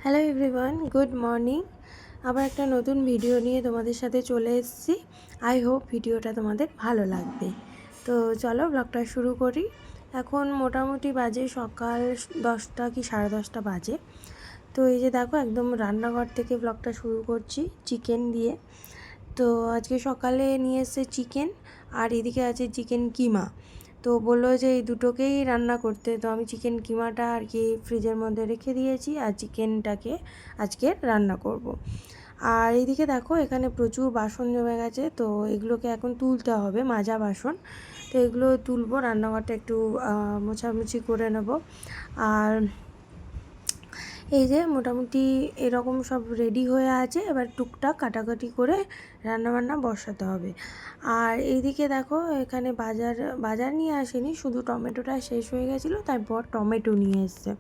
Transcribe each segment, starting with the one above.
Hello everyone, good morning. আবার একটা নতুন ভিডিও নিয়ে তোমাদের সাথে চলে এসেছি। আই হোপ ভিডিওটা তোমাদের ভালো লাগবে। তো চলো ব্লগটা শুরু করি। এখন মোটামুটি বাজে সকাল 10টা কি 10:30 বাজে। তো এই যে দেখো, একদম রান্নাঘর থেকে ব্লগটা শুরু করছি চিকেন দিয়ে। তো আজকে সকালে নিয়ে এসেছে চিকেন, আর এদিকে আছে চিকেন কিমা। তো বললো যে এই দুটোকেই রান্না করতে, তো আমি চিকেন কিমাটা আর কি ফ্রিজের মধ্যে রেখে দিয়েছি, আর চিকেনটাকে আজকে রান্না করব। আর এইদিকে দেখো, এখানে প্রচুর বাসন জমে গেছে, তো এগুলোকে এখন তুলতে হবে, মাজা বাসন। তো এগুলো তুলবো, রান্নাঘরটা একটু মোছামুছি করে নেব। আর এই যে মোটামুটি এরকম সব রেডি হয়ে আছে, এবার টুকটাক কাটাকাটি করে রান্নাবান্না বসাতে হবে। আর এইদিকে দেখো, এখানে বাজার নিয়ে আসেনি, শুধু টমেটোটা শেষ হয়ে গেছিলো, তারপর টমেটো নিয়ে এসছে।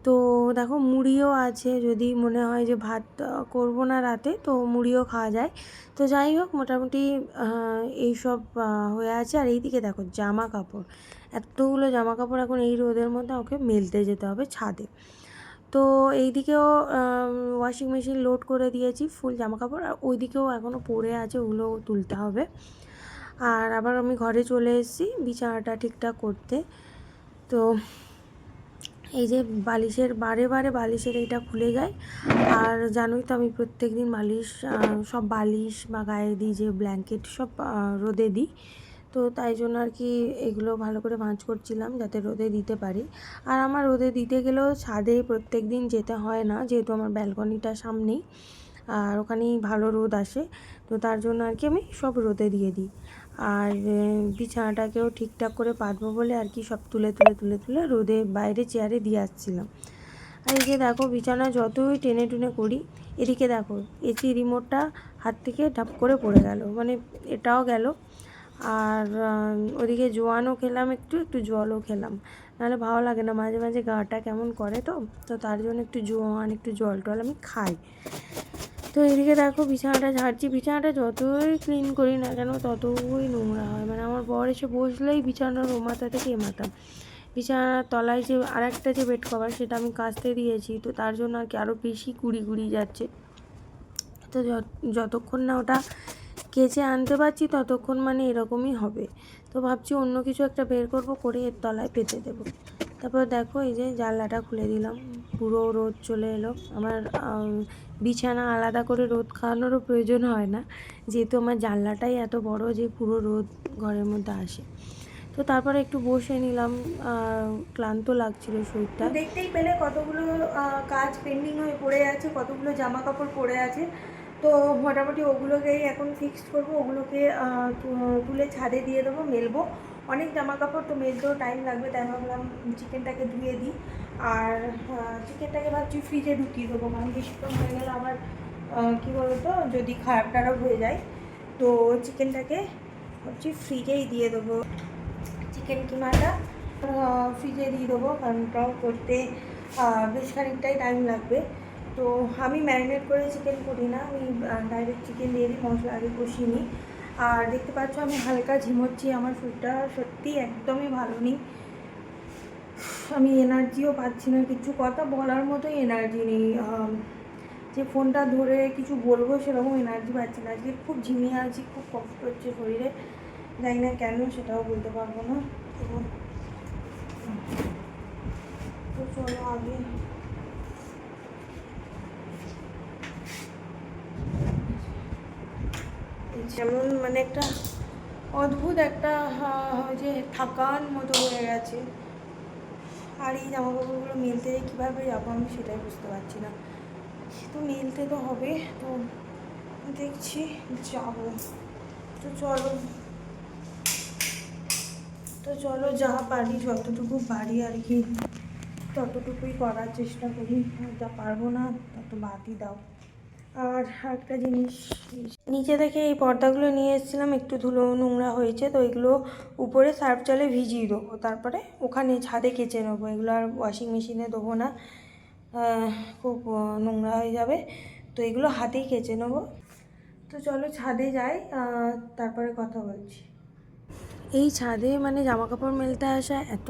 তো দেখো, মুড়িও আছে, যদি মনে হয় যে ভাত করব না রাতে, তো মুড়িও খাওয়া যায়। তো যাই হোক, মোটামুটি এইসব হয়ে আছে। আর এইদিকে দেখো, জামা কাপড়, এতগুলো জামা কাপড় এখন এই রোদের মধ্যে ওকে মেলতে যেতে হবে ছাদে। তো এইদিকেও ওয়াশিং মেশিন লোড করে দিয়েছি ফুল জামা কাপড়, আর ওইদিকেও এখনও পড়ে আছে, ওগুলো তুলতে হবে। আর আবার আমি ঘরে চলে এসেছি বিছানাটা ঠিকঠাক করতে। তো এই যে বালিশের বারে বালিশের এইটা খুলে যায়। আর জানোই তো, আমি প্রত্যেক দিন সব বালিশ বা গায়ে দিই যে ব্ল্যাঙ্কেট, সব রোদে দিই। তো তাই জন্য আর কি এগুলো ভালো করে ভাঁজ করছিলাম, যাতে রোদে দিতে পারি। আর আমার রোদে দিতে গেলেও ছাদে প্রত্যেক দিন যেতে হয় না, যেহেতু আমার ব্যালকনিটা সামনেই, আর ওখানেই ভালো রোদ আসে। তো তার জন্য আর কি আমি সব রোদে দিয়ে দিই। আর বিছানাটাকেও ঠিকঠাক করে পাতবো বলে আর কি সব তুলে রোদে বাইরে চেয়ারে দিয়ে আসছিলাম। আর এই যে দেখো, বিছানা যতই টেনে টুনে করি, এদিকে দেখো এসি রিমোটটা হাত থেকে ঢাপ করে পড়ে গেল, মানে এটাও গেল। আর ওদিকে জোয়ানও খেলাম, একটু জলও খেলাম, নাহলে ভালো লাগে না, মাঝে মাঝে গাটা কেমন করে। তো তার জন্য একটু জোয়ান, একটু জল টল আমি খাই। তো এদিকে দেখো, বিছানাটা ঝাড়ছি। বিছানাটা যতই ক্লিন করি না কেন, ততই নোংরা হয়। মানে আমার বর এসে বসলেই বিছানার ও মাথা থেকে এ মাথা, বিছানার তলায় যে আর একটা যে বেড কভার, সেটা আমি কাচতে দিয়েছি, তো তার জন্য আর কি আরও বেশি কুড়ি যাচ্ছে। তো যতক্ষণ না ওটা কেচে আনতে পারছি, ততক্ষণ মানে এরকমই হবে। তো ভাবছি অন্য কিছু একটা বের করবো, করে এর তলায় পেতে দেবো। তারপর দেখো, এই যে জানলাটা খুলে দিলাম, পুরো রোদ চলে এলো। আমার বিছানা আলাদা করে রোদ খাওয়ানোরও প্রয়োজন হয় না, যেহেতু আমার জানলাটাই এত বড় যে পুরো রোদ ঘরের মধ্যে আসে। তো তারপরে একটু বসে নিলাম, ক্লান্ত লাগছিল শরীরটা। দেখতেই পেলে কতগুলো কাজ পেন্ডিং হয়ে পড়ে আছে, কতগুলো জামা কাপড় পড়ে আছে। তো মোটামুটি ওগুলোকেই এখন ফিক্সড করবো, ওগুলোকে তুলে ছাদে দিয়ে দেবো, মেলবো। অনেক জামা কাপড়, তো মেলতেও টাইম লাগবে, তাই ভাবলাম চিকেনটাকে ধুয়ে দিই। আর চিকেনটাকে ভাবছি ফ্রিজে ঢুকিয়ে দেবো, কারণ বেশিক্ষণ হয়ে গেলে আবার কী বলতো, যদি খারাপ টারাপ হয়ে যায়। তো চিকেনটাকে ভাবছি ফ্রিজেই দিয়ে দেবো, চিকেন কিমাটা ফ্রিজে দিয়ে দেবো, কারণ ওটাও করতে বেশ খানিকটাই টাইম লাগবে। তো আমি ম্যারিনেট করে চিকেন করি না, আমি ডাইরেক্ট চিকেন দিয়ে দিই, মশলা আগে কষিয়ে নিই। আর দেখতে পাচ্ছ আমি হালকা ঝিমোচ্ছি, আমার শরীরটা সত্যি একদমই ভালো নেই। আমি এনার্জিও পাচ্ছি না, কিছু কথা বলার মতোই এনার্জি নেই, যে ফোনটা ধরে কিছু বলবো সেরকম এনার্জি পাচ্ছি না। আজকে খুব ঝিমিয়ে আছি, খুব কষ্ট হচ্ছে শরীরে, জানি না কেন, সেটাও বলতে পারবো না। তো চলো আগে যেমন মানে একটা অদ্ভুত একটা যে থাকার মতো হয়ে গেছে। আর এই জামা কাপড়গুলো মেলতে কীভাবে যাবো আমি সেটাই বুঝতে পারছি না। তো মেলতে তো হবে, তো দেখছি যাবো। তো চলো যা পারি, যতটুকু পারি আর কি ততটুকুই করার চেষ্টা করি, যা পারবো না তত বাদই দাও। আর একটা জিনিস, নিচে থেকে এই পর্দাগুলো নিয়ে এসেছিলাম, একটু ধুলো নোংরা হয়েছে, তো এগুলো উপরে সার্ফ জলে ভিজিয়ে দেবো, তারপরে ওখানে ছাদে কেচে নেবো। এগুলো আর ওয়াশিং মেশিনে দেবো না, খুব নোংরা হয়ে যাবে। তো এগুলো হাতেই কেচে নেবো। তো চলো ছাদে যাই, তারপরে কথা বলছি। এই ছাদে মানে জামা কাপড় মেলতে আসা এত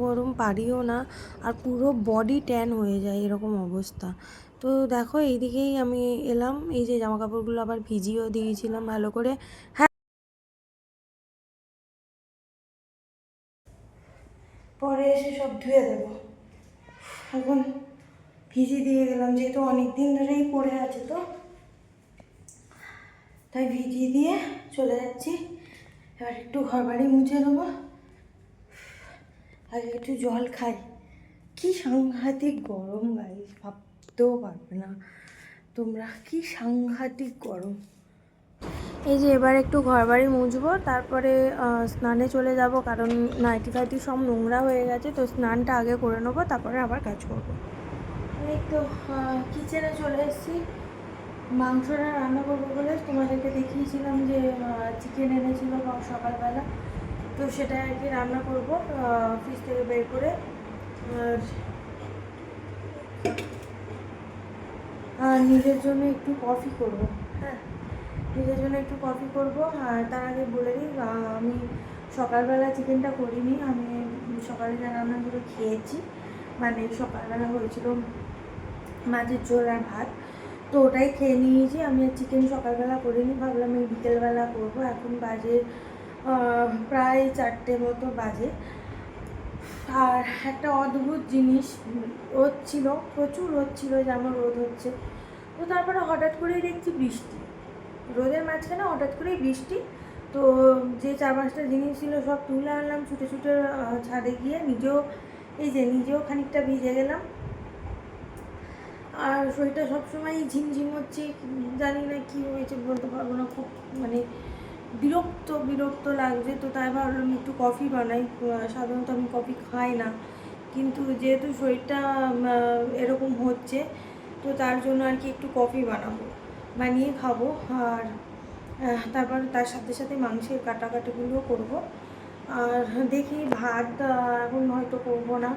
গরম পারিও না, আর পুরো বডি ট্যান হয়ে যায় এরকম অবস্থা। তো দেখো এইদিকেই আমি এলাম, এই যে জামা কাপড়গুলো আবার ভিজিয়েও দিয়েছিলাম ভালো করে। হ্যাঁ, পরে এসে সব ধুয়ে দেবো। এখন ভিজিয়ে দিয়ে গেলাম, যেহেতু অনেক দিন ধরেই পড়ে আছে, তো তাই ভিজিয়ে দিয়ে চলে যাচ্ছি। এবার একটু ঘর বাড়ি মুছে দেবো, আগে একটু জল খাই। কি সাংঘাতিক গরম গাইস, ভাবতেও পারবে না তোমরা, কি সাংঘাতিক গরম। এই যে এবার একটু ঘর বাড়ি মুছবো, তারপরে স্নানে চলে যাব, কারণ নাইটি ফাইটি সব নোংরা হয়ে গেছে। তো স্নানটা আগে করে নেবো, তারপরে আবার কাজ করবো। এই তো কিচেনে চলে এসেছি। মাংসটা রান্না করবো বলে তোমাদেরকে দেখিয়েছিলাম যে চিকেন এনেছিল সকালবেলা, তো সেটা আর কি রান্না করবো ফ্রিজ থেকে বের করে। আর নিজের জন্য একটু কফি করব। হ্যাঁ, নিজের জন্য একটু কফি করব। আর তার আগে বলে দিই, আমি সকালবেলা চিকেনটা করিনি, আমি সকালে যা রান্নাগুলো খেয়েছি, মানে সকালবেলা হয়েছিল মাছের ঝোল আর ভাত, তো ওটাই খেয়ে নিয়েছি। আমি আর চিকেন সকালবেলা করিনি, ভাবলাম এই বিকেলবেলা করবো। এখন বাজে প্রায় 4টে মতো বাজে। আর একটা অদ্ভুত জিনিস, রোদ ছিল, প্রচুর রোদ ছিল, যেমন রোদ হচ্ছে, তো তারপরে হঠাৎ করেই দেখছি বৃষ্টি, রোদের মাঝখানে হঠাৎ করেই বৃষ্টি। তো যে 4-5টা জিনিস ছিল সব তুলে আনলাম ছুটে ছুটে ছাদে গিয়ে, নিজেও খানিকটা ভিজে গেলাম। আর শরীরটা সবসময় ঝিমঝিম হচ্ছে, জানি না কী হয়েছে, বলতে পারবো না, খুব মানে বিরক্ত লাগছে। তো তাই ভাবলাম একটু কফি বানাই। সাধারণত আমি কফি খাই না, কিন্তু যেহেতু শরীরটা এরকম হচ্ছে, তো তার জন্য আর কি একটু কফি বানিয়ে খাবো। আর তারপর তার সাথে সাথে মাংসের কাটাকাটিগুলোও করবো। আর দেখি ভাত এখন হয়তো করবো না,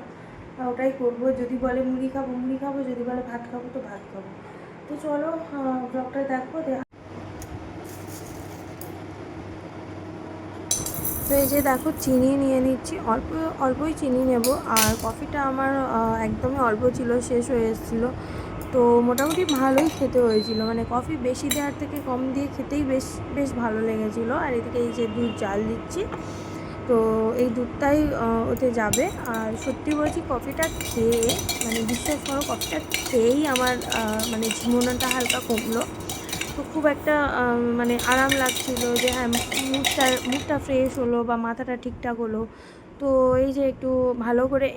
ওটাই করবো। যদি বলে মুড়ি খাবো, যদি বলে ভাত খাবো তো ভাত খাবো। তো চলো ব্লগটা দেখো। তো এই যে দেখো চিনি নিয়ে নিচ্ছি, অল্পই চিনি নেব। আর কফিটা আমার একদমই অল্প ছিল, শেষ হয়ে এসেছিলো। তো মোটামুটি ভালোই খেতে হয়েছিল, মানে কফি বেশি দেওয়ার থেকে কম দিয়ে খেতেই বেশ ভালো লেগেছিলো। আর এদিকে এই যে দুধ জাল দিচ্ছি, তো এই দুধটাই ওতে যাবে। আর সত্যি বলছি, কফিটা খেয়ে মানে বিশ্বাস করো, কফিটা খেয়েই আমার মানে ঝিমোনোটা হালকা কমলো। তো খুব একটা মানে আরাম লাগছিলো, যে হ্যাঁ মুডটা ফ্রেশ হলো বা মাথাটা ঠিকঠাক হলো। তো এই যে একটু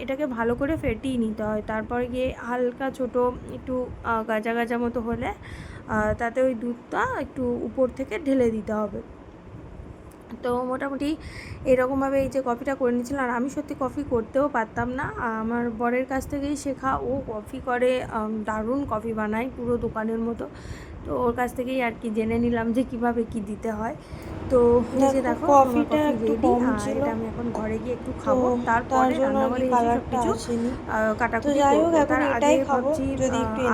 এটাকে ভালো করে ফেটিয়ে নিতে হয়, তারপর গিয়ে হালকা ছোট একটু গাজা গাজা মতো হলে তাতে ওই দুধটা একটু উপর থেকে ঢেলে দিতে হবে। তো মোটামুটি এরকমভাবে এই যে কফিটা করে নিয়েছিলাম। আর আমি সত্যি কফি করতেও পারতাম না, আমার বরের কাছ থেকেই শেখা। ও কফি করে, দারুণ কফি বানায়, পুরো দোকানের মতো। তো ওর কাছ থেকেই আর কি জেনে নিলাম যে কিভাবে কি দিতে হয়। তো এই যে দেখো কফিটা রেডি। আর এটা আমি এখন ঘরে গিয়ে একটু খাবো, তারপরে রান্নাঘরে এসে সব কিছু কাটাকুটি করবো। তার আগে ভাবছি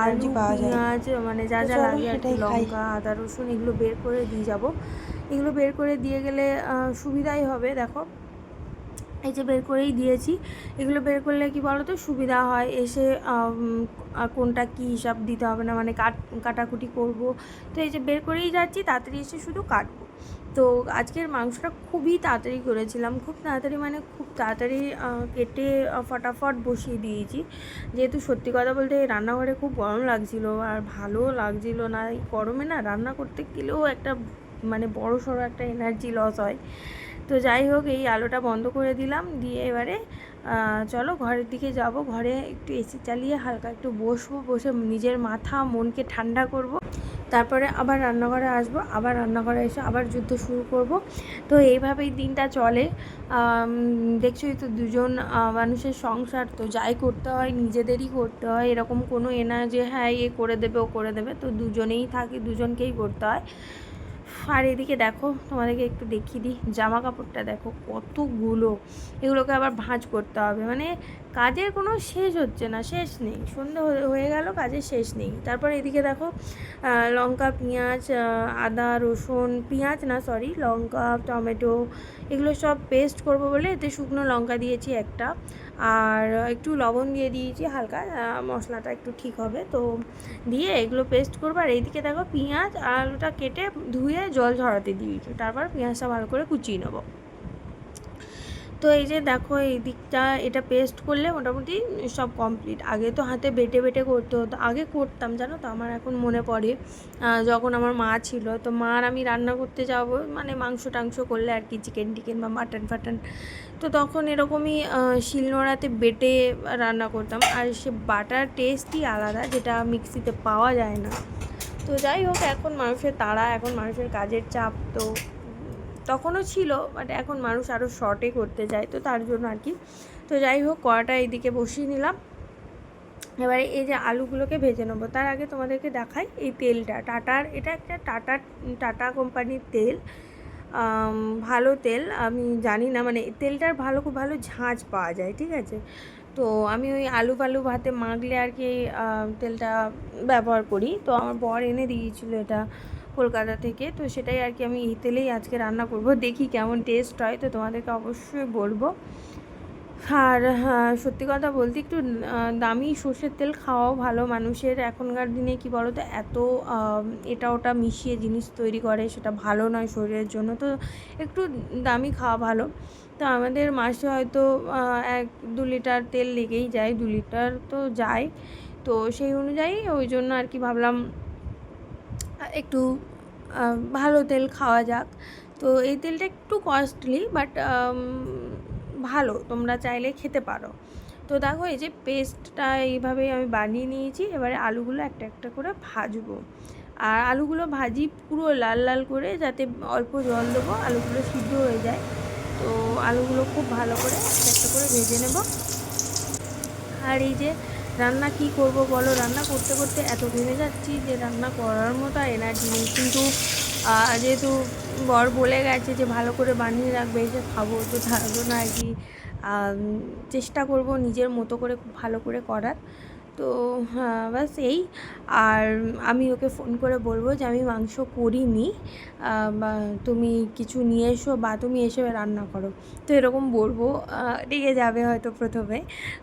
আলু, পেঁয়াজ, মানে যা যা লাগে আর কি, লঙ্কা, আদা, রসুন, এগুলো বের করে দিয়ে যাবো। এগুলো বের করে দিয়ে গেলে সুবিধাই হবে। দেখো এই যে বের করেই দিয়েছি, এগুলো বের করলে কি বলো তো সুবিধা হয়, এসে কোনটা কী হিসাব দিতে হবে না, মানে কাটাকুটি করব। তো এই যে বের করেই যাচ্ছি, তাড়াতাড়ি এসে শুধু কাটবো। তো আজকের মাংসটা খুবই তাড়াতাড়ি করেছিলাম, খুব তাড়াতাড়ি মানে খুব তাড়াতাড়ি কেটে ফটাফট বসিয়ে দিয়েছি। যেহেতু সত্যি কথা বলতে রান্নাঘরে খুব গরম লাগছিলো, আর ভালোও লাগছিলো না। এই গরমে না রান্না করতে গেলেও একটা মানে বড় সড়ো একটা এনার্জি লস হয়। তো যাই হোক, এই আলোটা বন্ধ করে দিলাম, দিয়ে এবারে চলো ঘরের দিকে যাব। ঘরে একটু এসি চালিয়ে হালকা একটু বসে নিজের মাথা মনকে ঠান্ডা করব। তারপরে আবার রান্নাঘরে আসবো, আবার রান্নাঘরে এসে আবার যুদ্ধ শুরু করব। তো এইভাবেই দিনটা চলে। দেখছোই তো, দুজন মানুষের সংসার, তো যাই করতে হয় নিজেদেরই করতে হয়, এরকম কোনো না যে হ্যাঁ এ করে দেবে ও করে দেবে। তো দুজনেই থাকি, দুজনকেই করতে হয়। আর এদিকে দেখো, তোমাদেরকে একটু দেখিয়ে দিই, জামা কাপড়টা দেখো কতগুলো, এগুলোকে আবার ভাঁজ করতে হবে, মানে কাজের কোনো শেষ হচ্ছে না, শেষ নেই। সন্ধে হয়ে গেল, কাজের শেষ নেই। তারপর এদিকে দেখো লঙ্কা, পেঁয়াজ, আদা, রসুন, পেঁয়াজ না সরি, লঙ্কা, টমেটো এগুলো সব পেস্ট করব বলে এতে শুকনো লঙ্কা দিয়েছি একটা, আর একটু লবণ দিয়ে দিয়েছি হালকা, মশলাটা একটু ঠিক হবে। তো দিয়ে এগুলো পেস্ট করবো। আর এইদিকে দেখো পেঁয়াজ আর আলুটা কেটে ধুয়ে জল ঝরাতে দিয়েছি, তারপর পেঁয়াজটা ভালো করে কুচিয়ে নেবো। তো এই যে দেখো এই দিকটা এটা পেস্ট করলে মোটামুটি সব কমপ্লিট। আগে তো হাতে বেটে বেটে করতে হতো, আগে করতাম জানো তো। আমার এখন মনে পড়ে যখন আমার মা ছিল, তো মার আমি রান্না করতে যাব মানে মাংস টাংস করলে আর কি, চিকেন টিকেন বা মাটন ফাটন, তো তখন এরকমই শিলনোড়াতে বেটে রান্না করতাম। আর সে বাটার টেস্টই আলাদা, যেটা মিক্সিতে পাওয়া যায় না। তো যাই হোক, এখন মানুষের তাড়া, এখন মানুষের কাজের চাপ, তো তখনও ছিল, বাট এখন মানুষ আরও শর্টে করতে চায়, তো তার জন্য আর কি। তো যাই হোক, কড়াটা এইদিকে বসিয়ে নিলাম। এবারে এই যে আলুগুলোকে ভেজে নেবো, তার আগে তোমাদেরকে দেখাই এই তেলটা। টাটার, এটা একটা টাটা কোম্পানির তেল, ভালো তেল। আমি জানি না, মানে তেলটার খুব ভালো ঝাঁঝ পাওয়া যায়, ঠিক আছে। তো আমি ওই আলু ভাতে মাখলে আর কি তেলটা ব্যবহার করি। তো আমার বর এনে দিয়েছিলো এটা কলকাতা থেকে, তো সেটাই আর কি আমি এই তেলেই আজকে রান্না করব। দেখি কেমন টেস্ট হয়, তো তোমাদেরকে অবশ্যই বলবো। আর সত্যি কথা বলতে একটু দামি সর্ষের তেল খাওয়াও ভালো মানুষের। এখনকার দিনে কি বলো তো, এত এটা ওটা মিশিয়ে জিনিস তৈরি করে, সেটা ভালো নয় শরীরের জন্য। তো একটু দামি খাওয়া ভালো। তো আমাদের মাসে হয়তো 1-2 লিটার তেল লেগেই যায়, 2 লিটার তো যায়। তো সেই অনুযায়ী ওই জন্য আর কি ভাবলাম একটু ভালো তেল খাওয়া যাক। তো এই তেলটা একটু কস্টলি, বাট ভালো, তোমরা চাইলে খেতে পারো। তো দেখো এই যে পেস্টটা এইভাবেই আমি বানিয়ে নিয়েছি। এবারে আলুগুলো একটা একটা করে ভাজবো, আর আলুগুলো ভাজি পুরো লাল লাল করে, যাতে অল্প জল দেবো, আলুগুলো সিদ্ধ হয়ে যায়। তো আলুগুলো খুব ভালো করে একটা একটা করে ভেজে নেব। আর এই যে রান্না কি করব বলো, রান্না করতে করতে এত ভেবে যাচ্ছি যে রান্না করার মতো এনার্জি নেই। কিন্তু যেহেতু বর বলে গেছে যে ভালো করে বানিয়ে রাখবে, এসে খাবো, তো তার জন্য আর কি চেষ্টা করব নিজের মতো করে খুব ভালো করে করার। তো ব্যাস এই। আর আমি ওকে ফোন করে বলবো যে আমি মাংস করিনি, বা তুমি কিছু নিয়ে এসো, বা তুমি এসে রান্না করো। তো এরকম বলবো, রেগে যাবে হয়তো প্রথমে।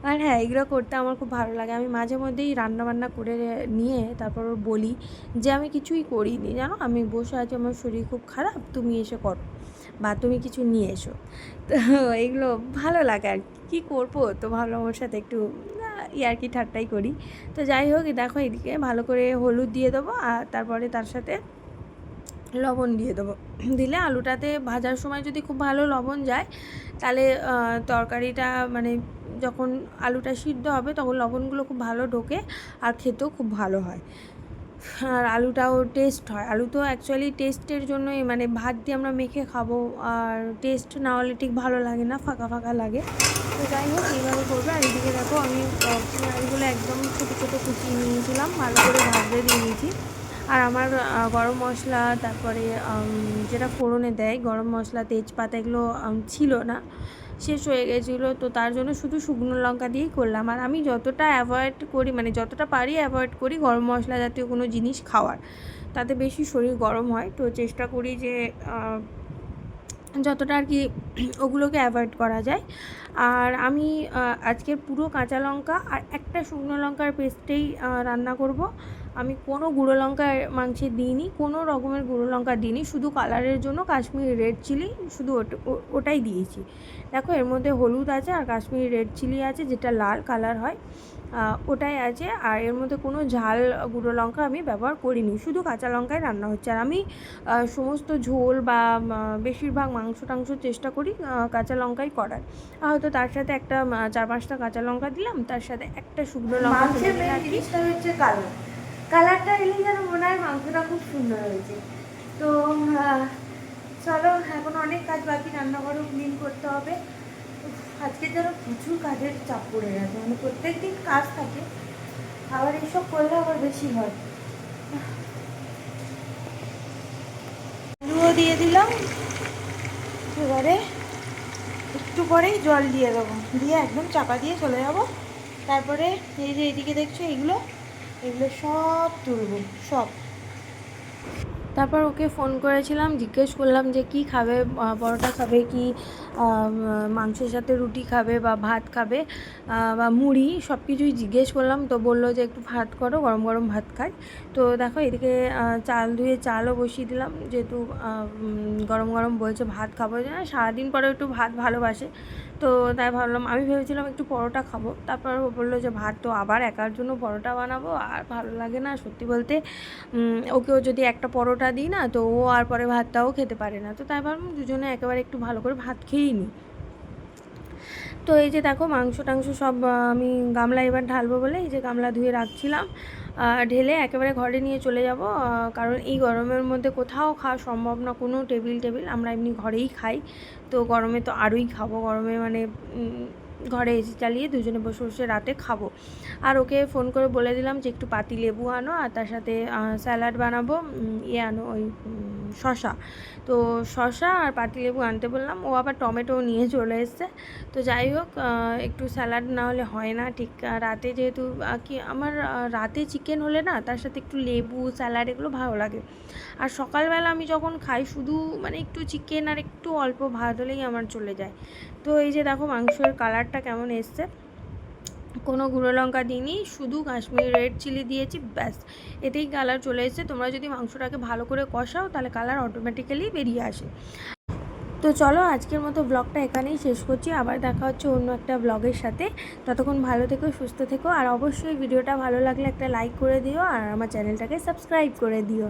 আর হ্যাঁ, এগুলো করতে আমার খুব ভালো লাগে। আমি মাঝে মধ্যেই রান্নাবান্না করে নিয়ে তারপর বলি যে আমি কিছুই করিনি, জানো, আমি বসে আছি, আমার শরীর খুব খারাপ, তুমি এসে করো, বা তুমি কিছু নিয়ে এসো। তো এগুলো ভালো লাগে আর কি করবো। তো ভাবলাম ওর সাথে একটু ইয়ার্কি ঠাট্টাই করি। তো যাই হোক, দেখো এদিকে ভালো করে হলুদ দিয়ে দেবো, আর তারপরে তার সাথে লবণ দিয়ে দেবো। দিলে আলুটাতে ভাজার সময় যদি খুব ভালো লবণ যায়, তাহলে তরকারিটা মানে যখন আলুটা সিদ্ধ হবে তখন লবণগুলো খুব ভালো ঢোকে, আর খেতেও খুব ভালো হয়, আর আলুটাও টেস্ট হয়। আলু তো অ্যাকচুয়ালি টেস্টের জন্যই, মানে ভাত দিয়ে আমরা মেখে খাবো, আর টেস্ট না হলে ঠিক ভালো লাগে না, ফাঁকা ফাঁকা লাগে। তো যাই হোক, এইভাবে করবে। আর এদিকে দেখো আমি পেঁয়াজগুলো একদম ছোটো ছোটো কুচিয়ে নিয়েছিলাম, ভালো করে ভাজতে দিয়ে নিয়েছি। আর আমার গরম মশলা, তারপরে যেটা ফোড়নে দেয় গরম মশলা, তেজপাতা, এগুলো ছিল না, শেষ হয়ে গেছিলো। তো তার জন্য শুধু শুকনো লঙ্কা দিয়েই করলাম। আর আমি যতটা অ্যাভয়েড করি, মানে যতটা পারি অ্যাভয়েড করি গরম মশলা জাতীয় কোনো জিনিস খাওয়ার, তাতে বেশি শরীর গরম হয়। তো চেষ্টা করি যে যতটা আর কি ওগুলোকে অ্যাভয়েড করা যায়। আর আমি আজকে পুরো কাঁচা লঙ্কা আর একটা শুকনো লঙ্কার পেস্টেই রান্না করব। আমি কোনো গুঁড়ো লঙ্কা মাংসে দিইনি, কোনো রকমের গুঁড়ো লঙ্কা দিইনি, শুধু কালারের জন্য কাশ্মীরি রেড চিলি শুধু ওটাই দিয়েছি। দেখো এর মধ্যে হলুদ আছে, আর কাশ্মীরি রেড চিলি আছে, যেটা লাল কালার হয়, ওটাই আছে। আর এর মধ্যে কোনো ঝাল গুঁড়ো লঙ্কা আমি ব্যবহার করিনি, শুধু কাঁচা লঙ্কায় রান্না হচ্ছে। আর আমি সমস্ত ঝোল বা বেশিরভাগ মাংস টাংস চেষ্টা করি কাঁচা লঙ্কাই করার। হয়তো তার সাথে একটা 4-5টা কাঁচা লঙ্কা দিলাম, তার সাথে একটা শুকনো লঙ্কা। মাংসের মেন জিনিসটা হচ্ছে কালার, কালারটা এলে যেন মনে হয় মাংসটা খুব সুন্দর হয়েছে। তো চলো, এখন অনেক কাজ বাকি, রান্নাঘরও ক্লিন করতে হবে। আজকে যেন প্রচুর কাজের চাপ পড়ে গেছে, মানে প্রত্যেক দিন কাজ থাকে, আবার এইসব করলে আবার বেশি হয়। আলুও দিয়ে দিলাম, এবারে একটু একটু পরেই জল দিয়ে দেবো, দিয়ে একদম চাপা দিয়ে চলে যাব। তারপরে এই যে এদিকে দেখছো এগুলো সব তুলবো সব। তারপর ওকে ফোন করেছিলাম, জিজ্ঞেস করলাম যে কি খাবে, পরোটা খাবে কি মাংসের সাথে রুটি খাবে বা ভাত খাবে বা মুড়ি, সব কিছুই জিজ্ঞেস করলাম। তো বললো যে একটু ভাত করো, গরম গরম ভাত খাই। তো দেখো এদিকে চাল ধুয়ে চালও বসিয়ে দিলাম, যেহেতু গরম গরম বলছে ভাত খাবো, সারাদিন পরে একটু ভাত ভালোবাসে। তো তাই ভাবলাম, আমি ভেবেছিলাম একটু পরোটা খাবো। তারপর ও বললো যে ভাত তো আবার একার জন্য পরোটা বানাবো, আর ভালো লাগে না সত্যি বলতে। ওকেও যদি একটা পরোটা দিই না, তো ও আর পরে ভাতটাও খেতে পারে না। তো তাই ভাবলাম দুজনে একেবারে একটু ভালো করে ভাত খেয়েই নিই। তো এই যে দেখো মাংস টাংস সব আমি গামলা এবার ঢালবো বলে এই যে গামলা ধুয়ে রাখছিলাম, ঢেলে একেবারে ঘরে নিয়ে চলে যাব। কারণ এই গরমের মধ্যে কোথাও খাওয়া সম্ভব না, কোনো টেবিল আমরা এমনি ঘরেই খাই। তো গরমে তো আরোই খাবো, গরমে মানে ঘরে এসি চালিয়ে দুজনে বসে বসে রাতে খাবো। আর ওকে ফোন করে বলে দিলাম যে একটু পাতি লেবু আনো, আর তার সাথে স্যালাড বানাবো, আনো ওই শশা। তো শশা আর পাতি লেবু আনতে বললাম, ও আবার টমেটো নিয়ে চলে এসছে। তো যাই হোক, একটু স্যালাড না হলে হয় না ঠিক। রাতে যেহেতু কি আমার রাতে চিকেন হলে না তার সাথে একটু লেবু স্যালাড এগুলো ভালো লাগে। আর সকালবেলা আমি যখন খাই শুধু মানে একটু চিকেন আর একটু অল্প ভাত হলেই আমার চলে যায়। তো এই যে দেখো মাংসের কালারটা কেমন এসছে, কোনো গুঁড়ো লঙ্কা দিইনি, শুধু কাশ্মীরি রেড চিলি দিয়েছি, ব্যাস এতেই কালার চলে এসেছে। তোমরা যদি মাংসটাকে ভালো করে কষাও তাহলে কালার অটোমেটিক্যালি বেরিয়ে আসে। তো চলো আজকের মতো ব্লগটা এখানেই শেষ করছি, আবার দেখা হচ্ছে অন্য একটা ব্লগের সাথে। ততক্ষণ ভালো থেকো, সুস্থ থেকো, আর অবশ্যই ভিডিওটা ভালো লাগলে একটা লাইক করে দিও, আর আমার চ্যানেলটাকে সাবস্ক্রাইব করে দিও।